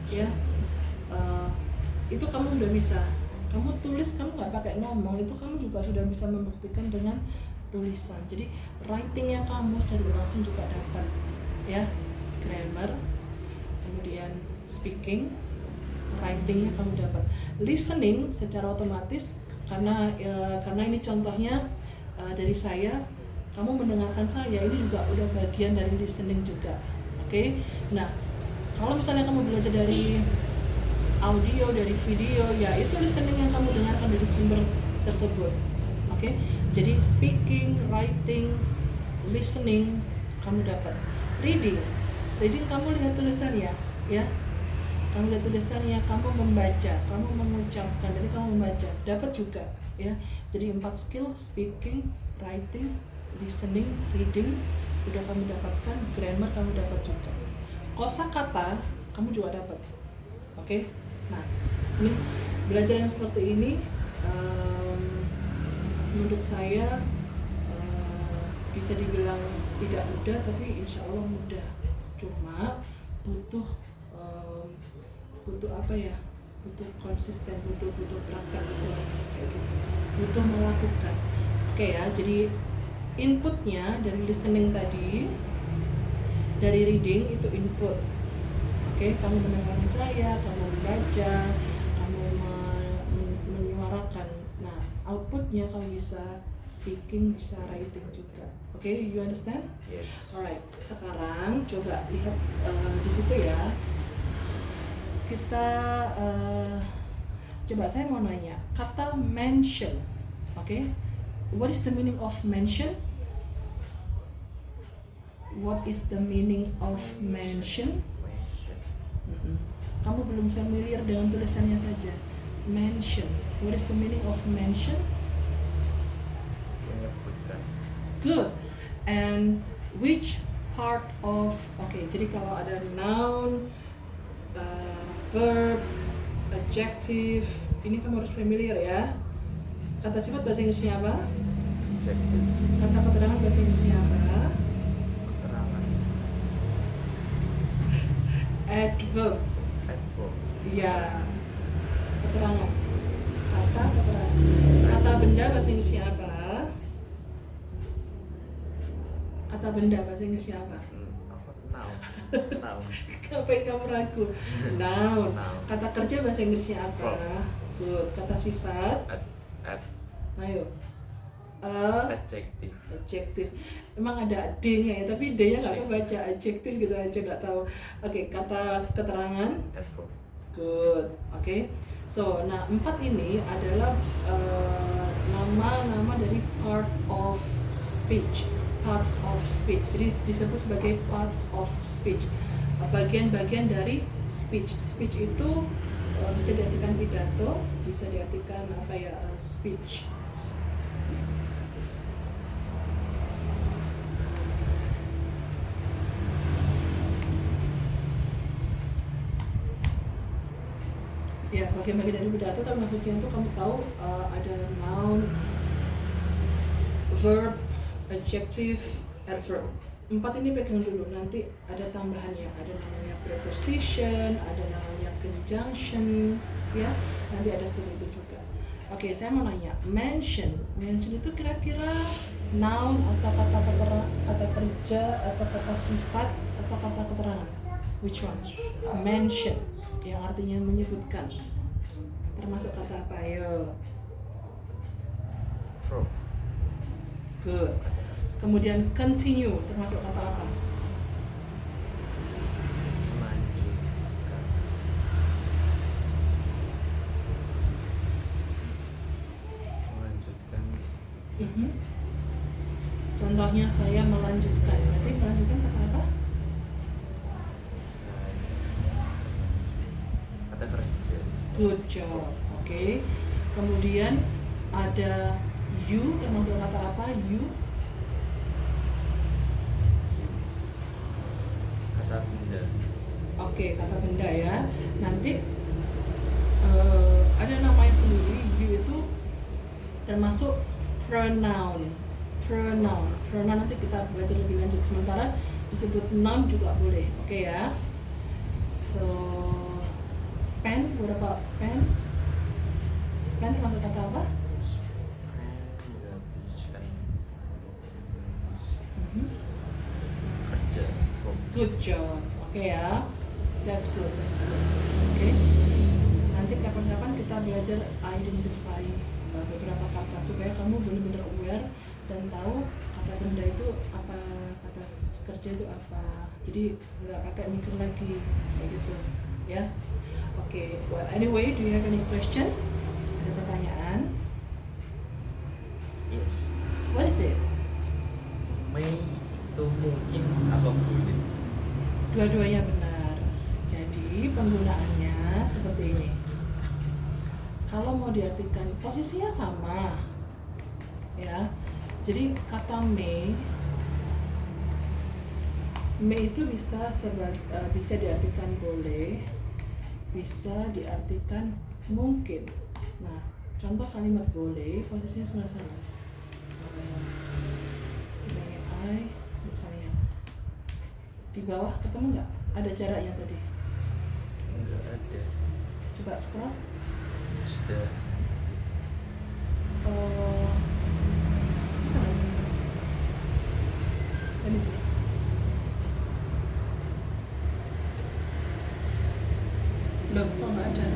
ya, itu kamu udah bisa. Kamu tulis, kamu nggak pakai ngomong, itu kamu juga sudah bisa membuktikan dengan tulisan. Jadi writingnya kamu secara langsung juga dapat, ya, grammar, kemudian speaking, writingnya kamu dapat. Listening secara otomatis karena ini contohnya dari saya, kamu mendengarkan saya, ini juga udah bagian dari listening juga. Oke. Nah, kalau misalnya kamu belajar dari audio, dari video, ya itu listening yang kamu dengarkan dari sumber tersebut. Oke. Jadi speaking, writing, listening kamu dapat. Reading kamu lihat tulisannya, ya. Kamu lihat tulisannya, kamu membaca, kamu mengucapkan, jadi kamu membaca, dapat juga, ya. Jadi 4 skill, speaking, writing, listening, reading udah kamu dapatkan, grammar kamu dapat juga. Kosakata kamu juga dapat. Oke. Nah, ini belajar yang seperti ini menurut saya bisa dibilang tidak mudah, tapi insya Allah mudah. Cuma butuh apa ya? Butuh konsisten, butuh praktek istilahnya kayak gitu. Butuh melakukan. Oke ya, jadi inputnya dari listening tadi, dari reading itu input. Oke, kamu mendengarkan saya, kamu membaca, kamu menyuarakan. Nah, outputnya kamu bisa speaking, bisa writing juga. Oke, you understand? Yes. Alright, sekarang coba lihat di situ ya. Kita coba, saya mau nanya kata mention. Oke, what is the meaning of mention? What is the meaning of mention? Kamu belum familiar dengan tulisannya saja. Mention. What is the meaning of mention? Menyebutkan. Good. And which part of, jadi kalau ada noun, verb, adjective, ini kamu harus familiar ya. Kata sifat bahasa Inggrisnya apa? Adjective. Kata keterangan bahasa Inggrisnya apa? Keterangan. Adverb. Adverb. Iya. Keterangan. Kata keterangan. Kata benda bahasa Inggrisnya apa? Kata benda bahasa Inggrisnya apa? Noun. Noun. Ngapain kamu ragu? Noun. Noun. Kata kerja bahasa Inggrisnya apa? Good. Kata sifat? Ayo. Adjective. Adjective. Emang ada D-nya ya, tapi D-nya nggak kebaca. Adjective gitu aja, nggak tahu. Oke, kata keterangan? Adverb. Good. Oke. So, nah 4 ini adalah nama-nama dari part of speech, parts of speech. Jadi disebut sebagai parts of speech. bagian-bagian dari speech. Speech itu bisa diartikan pidato, bisa diartikan speech. Ya, bagian-bagian dari pidato, tapi maksudnya itu kamu tahu ada noun, verb, adjective, adverb. 4 ini pegang dulu, nanti ada tambahannya, ada namanya preposition, ada namanya conjunction, ya, nanti ada seperti itu juga. Oke, saya mau nanya, mention itu kira-kira noun atau kata kerja atau kata sifat atau kata keterangan? Which one? Mention, yang artinya menyebutkan, termasuk kata apa? Ayo. Verb. Good. Kemudian continue, termasuk kata apa? Melanjutkan. Contohnya saya melanjutkan. Berarti melanjutkan kata apa? Kata kerja. Good job. Oke. Kemudian ada you, termasuk kata apa? You. Kata benda. Oke, kata benda ya. Nanti ada namanya sendiri. You itu termasuk pronoun. Pronoun nanti kita belajar lebih lanjut. Sementara disebut noun juga boleh. Oke ya. So spend, what about spend? Spend termasuk kata apa? Menghabiskan. Mhm. Kerja. Good job. Oke ya. That's good. Oke. Nanti kapan-kapan kita belajar identify beberapa kata supaya kamu benar-benar aware dan tahu kata benda itu apa, kata kerja itu apa. Jadi nggak pakai mikir lagi kayak gitu ya. Oke. Well, anyway, do you have any question? Ada pertanyaan? Yes. What is it? May itu mungkin apa boleh? Dua-duanya benar. Jadi penggunaannya seperti ini. Kalau mau diartikan posisinya sama, ya. Jadi kata may itu bisa bisa diartikan boleh, bisa diartikan mungkin. Nah, contoh kalimat boleh posisinya sebenarnya sama. May I, misalnya di bawah ketemu nggak? Ada jaraknya tadi. Enggak ada. Coba scroll. Sudah. Bisa nggak? Ini sih. Loh, kok nggak ada?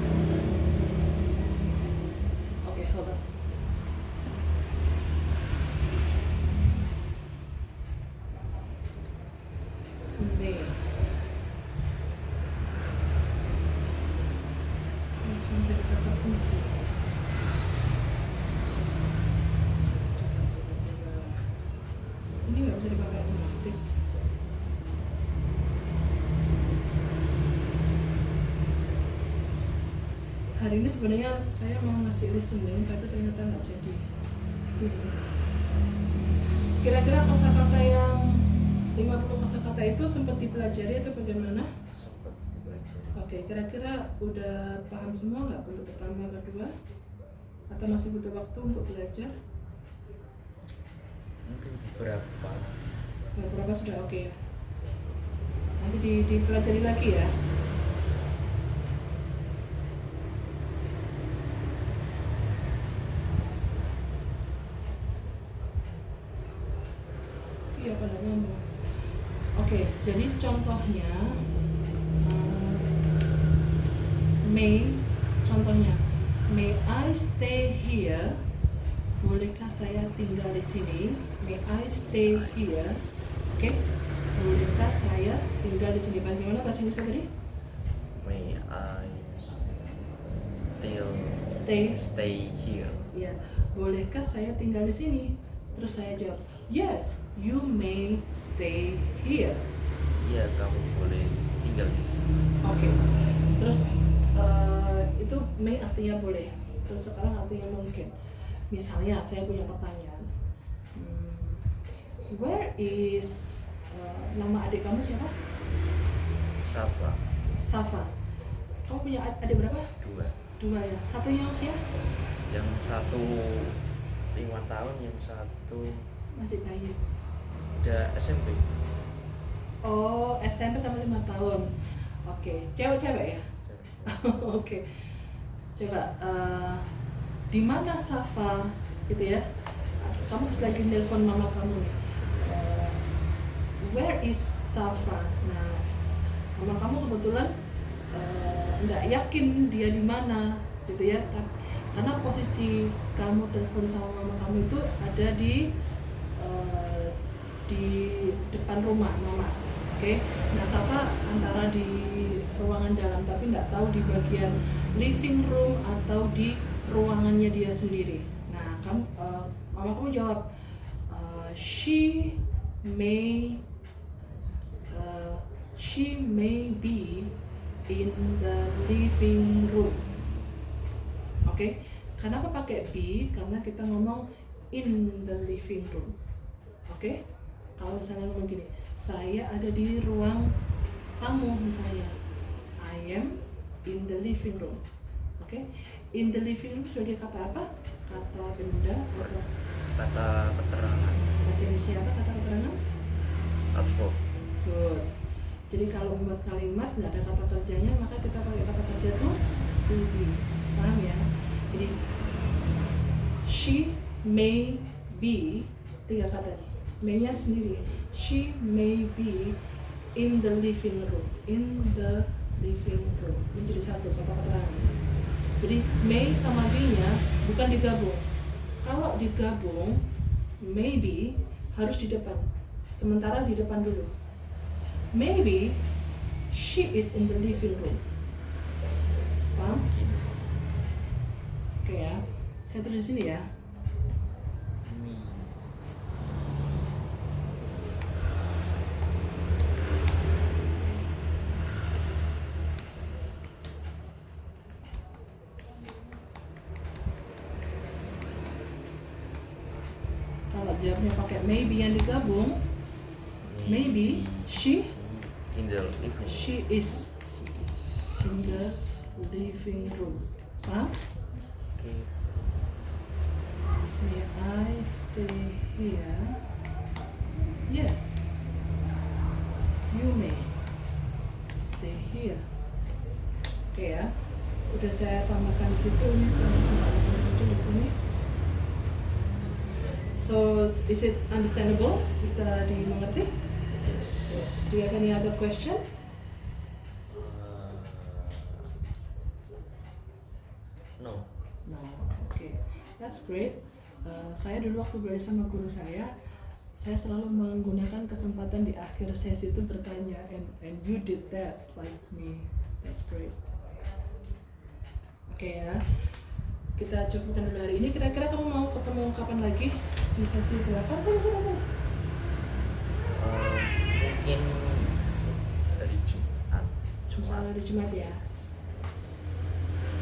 Oke, hold on. May. Langsung dari kata fungsi. Ini nggak bisa dipakai aktif. Hari ini sebenarnya saya mau ngasih listening tapi ternyata nggak jadi. Kira-kira kosakata yang 50 kosakata itu sempat dipelajari atau bagaimana? Sempat dipelajari. Oke, kira-kira udah paham semua nggak untuk pertama, kedua? Atau masih butuh waktu untuk belajar? Mungkin beberapa. Beberapa sudah oke ya. Nanti dipelajari lagi ya. Iya, pada ngomong. Oke, jadi contohnya contohnya may I stay here? Bolehkah saya tinggal di sini? May I stay here? Oke, bolehkah saya tinggal di sini? Bagaimana bahasa Indonesia tadi? May I stay here? Ya, bolehkah saya tinggal di sini? Terus saya jawab, yes, you may stay here. Iya, kamu boleh tinggal tinggal di sini. Oke. Terus itu may artinya boleh. Terus sekarang artinya mungkin. Misalnya saya punya pertanyaan. Where is nama adik kamu siapa? Safa Safa. Kamu punya adik berapa? 2. 2 ya. Satunya usia? Yang satu 5 tahun, yang satu Masih bayi. udah SMP. Oh, SMP sama 5 tahun. Oke. Cewek-cewek ya? Oke. Coba di mana Safa gitu ya? Kamu lagi nelpon mama kamu nih. Where is Safa? Nah, mama kamu kebetulan nggak yakin dia di mana gitu ya. Karena posisi kamu telepon sama mama kamu itu ada di depan rumah mama. Oke. Nah, Safa antara di ruangan dalam tapi nggak tahu di bagian living room atau di ruangannya dia sendiri. Nah, mama kamu jawab, she may be in the living room. Oke. Kenapa pakai be? Karena kita ngomong in the living room. Oke. Kalau misalnya ngomong gini, saya ada di ruang tamu misalnya, I am in the living room. Oke. In the living room sebagai kata apa? Kata benda atau Kata keterangan. bahasa Indonesia apa kata keterangan? Adverb. Good. Jadi kalau membuat kalimat nggak ada kata kerjanya, maka kita pakai kata kerja tuh to be. Paham ya? Jadi she may be, 3 kata nih. May-nya sendiri. She may be in the living room. In the living room. Ini jadi satu kata keterangan. Jadi may sama be-nya bukan digabung. Kalau digabung, maybe harus di depan. Sementara di depan dulu. Maybe she is in the living room. Paham? Oke ya. Saya tulis di sini ya. Me. Kalau jawabnya pakai maybe yang digabung, maybe she in the living room. she is She in the is. living room. Paham? Okay. May I stay here? Yes. You may stay here. Oke ya. Udah saya tambahkan di situ nih, muncul di sini. So, is it understandable? Bisa dimengerti? Yes. Do you have any other question? No. No. Okay. That's great. Saya dulu waktu belajar sama guru saya selalu menggunakan kesempatan di akhir sesi itu bertanya, and you did that like me. That's great. Oke ya. Kita cukupkan dulu hari ini. Kira-kira kamu mau ketemu kapan lagi di sesi berapa? Sini. Mungkin dari Jumat. Soal hari Jumat ya.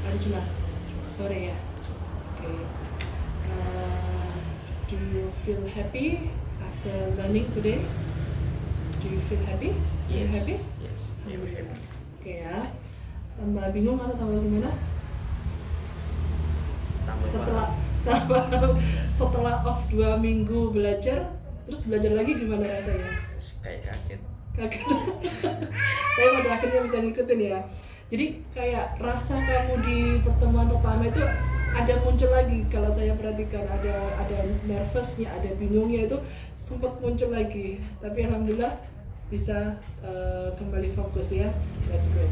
Hari Jumat. Sore ya. Oke. Do you feel happy after learning today? Do you feel happy? Are you Yes. happy? Yes. I'm happy. Oke ya. Tambah bingung atau tambah gimana? Tambah Setelah off 2 minggu belajar, terus belajar lagi gimana rasanya? kayak kaget. Kaget. Saya pada akhirnya bisa ngikutin ya. Jadi kayak rasa kamu di pertemuan pertama itu ada muncul lagi. Kalau saya perhatikan ada nervousnya, ada bingungnya itu sempat muncul lagi. Tapi alhamdulillah bisa kembali fokus ya. That's great.